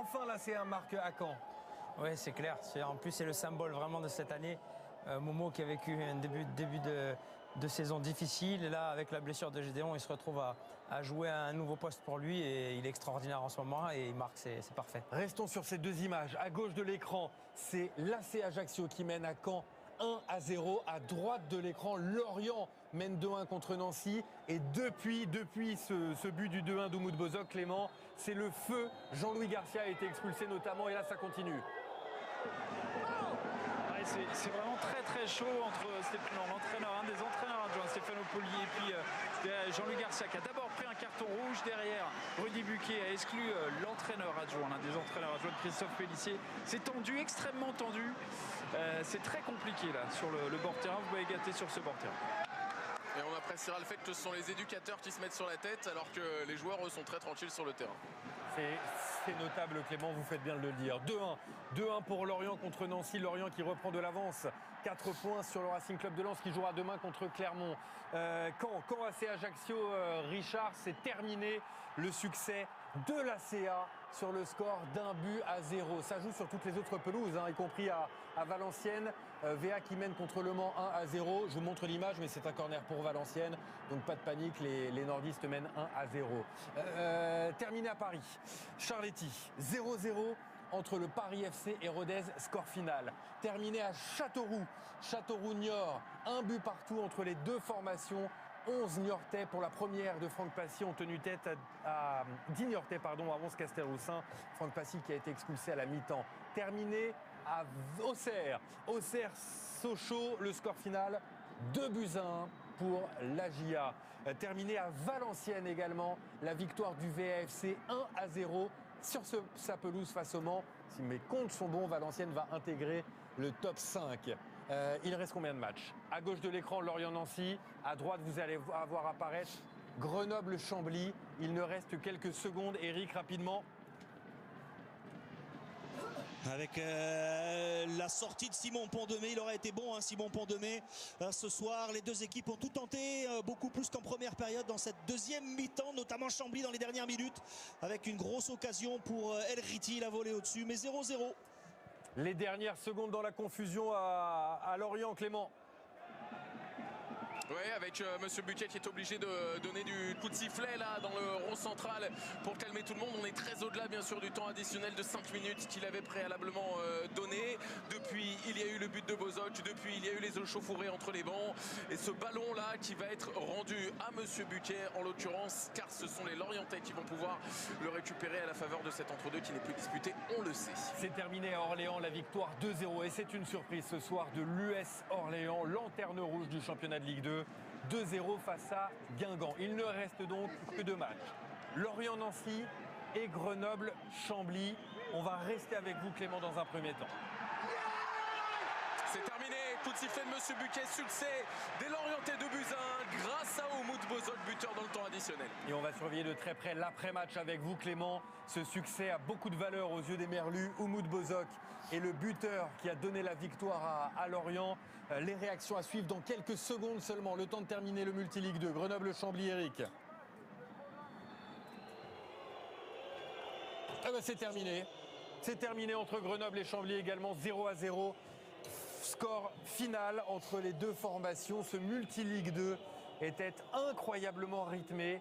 enfin l'ACA marque à Caen. Oui, c'est clair. En plus, c'est le symbole vraiment de cette année. Momo qui a vécu un début de saison difficile. Et là, avec la blessure de Gédéon, il se retrouve à jouer à un nouveau poste pour lui. Et il est extraordinaire en ce moment et il marque, c'est parfait. Restons sur ces deux images. À gauche de l'écran, c'est l'AC Ajaccio qui mène à Caen 1-0. À droite de l'écran, Lorient mène 2-1 contre Nancy. Et depuis ce but du 2-1 d'Oumoud Bozok, Clément, c'est le feu. Jean-Louis Garcia a été expulsé notamment et là ça continue. C'est vraiment très chaud entre l'entraîneur, un des entraîneurs adjoints, Stéphano Poli, et puis Jean-Louis Garcia qui a d'abord pris un carton rouge. Derrière, Rudy Buquet a exclu l'entraîneur adjoint, l'un des entraîneurs adjoints de Christophe Pellissier. C'est tendu, extrêmement tendu. C'est très compliqué là sur le bord terrain. Vous pouvez gâter sur ce bord terrain. Et on appréciera le fait que ce sont les éducateurs qui se mettent sur la tête alors que les joueurs, eux, sont très tranquilles sur le terrain. C'est notable, Clément, vous faites bien de le dire. 2-1. 2-1 pour Lorient contre Nancy. Lorient qui reprend de l'avance. 4 points sur le Racing Club de Lens qui jouera demain contre Clermont. Caen AC Ajaccio, Richard, c'est terminé. Le succès de l'ACA sur le score d'1-0. Ça joue sur toutes les autres pelouses, y compris à Valenciennes. VA qui mène contre Le Mans 1-0. Je vous montre l'image, mais c'est un corner pour Valenciennes. Donc pas de panique, les nordistes mènent 1-0. Terminé à Paris. Charletti, 0-0 entre le Paris FC et Rodez, score final. Terminé à Châteauroux-Niort, un but partout entre les deux formations. 11 Niortais pour la première de Franck Passy ont tenu tête à 10 Niortais à 11 Castelroussin. Franck Passy qui a été expulsé à la mi-temps. Terminé à Auxerre-Sochaux, le score final 2-1 pour l'AGIA. Terminé à Valenciennes également, la victoire du VAFC 1-0 sur sa pelouse face au Mans. Si mes comptes sont bons, Valenciennes va intégrer le top 5. Il reste combien de matchs? À gauche de l'écran, Lorient-Nancy. À droite, vous allez voir apparaître Grenoble-Chambly. Il ne reste que quelques secondes. Eric, rapidement. Avec la sortie de Simon Pont-Demé, il aurait été bon, Simon Pont-Demé, ce soir. Les deux équipes ont tout tenté, beaucoup plus qu'en première période dans cette deuxième mi-temps, notamment Chambly dans les dernières minutes, avec une grosse occasion pour El Riti, la volée au-dessus, mais 0-0. Les dernières secondes dans la confusion à Lorient, Clément. Oui, avec Monsieur Buquet qui est obligé de donner du coup de sifflet là dans le rond central pour calmer tout le monde. On est très au-delà bien sûr du temps additionnel de 5 minutes qu'il avait préalablement donné. Depuis, il y a eu le but de Bozok, depuis il y a eu les échauffourées entre les bancs. Et ce ballon là qui va être rendu à Monsieur Buquet en l'occurrence, car ce sont les Lorientais qui vont pouvoir le récupérer à la faveur de cet entre-deux qui n'est plus disputé, on le sait. C'est terminé à Orléans, la victoire 2-0. Et c'est une surprise ce soir de l'US Orléans, lanterne rouge du championnat de Ligue 2. 2-0 face à Guingamp. Il ne reste donc que 2 matchs. Lorient-Nancy et Grenoble-Chambly. On va rester avec vous, Clément, dans un premier temps. C'est terminé, coup de sifflet de Monsieur Buquet, succès des Lorientais 2-1 grâce à Oumoud Bozok, buteur dans le temps additionnel. Et on va surveiller de très près l'après-match avec vous, Clément. Ce succès a beaucoup de valeur aux yeux des Merlus. Oumoud Bozok est le buteur qui a donné la victoire à Lorient. Les réactions à suivre dans quelques secondes seulement. Le temps de terminer le Multiligue 2. Grenoble-Chambly, Eric. Ah ben c'est terminé. C'est terminé entre Grenoble et Chambly également, 0-0. Score final entre les deux formations. Ce Multiligue 2 était incroyablement rythmé.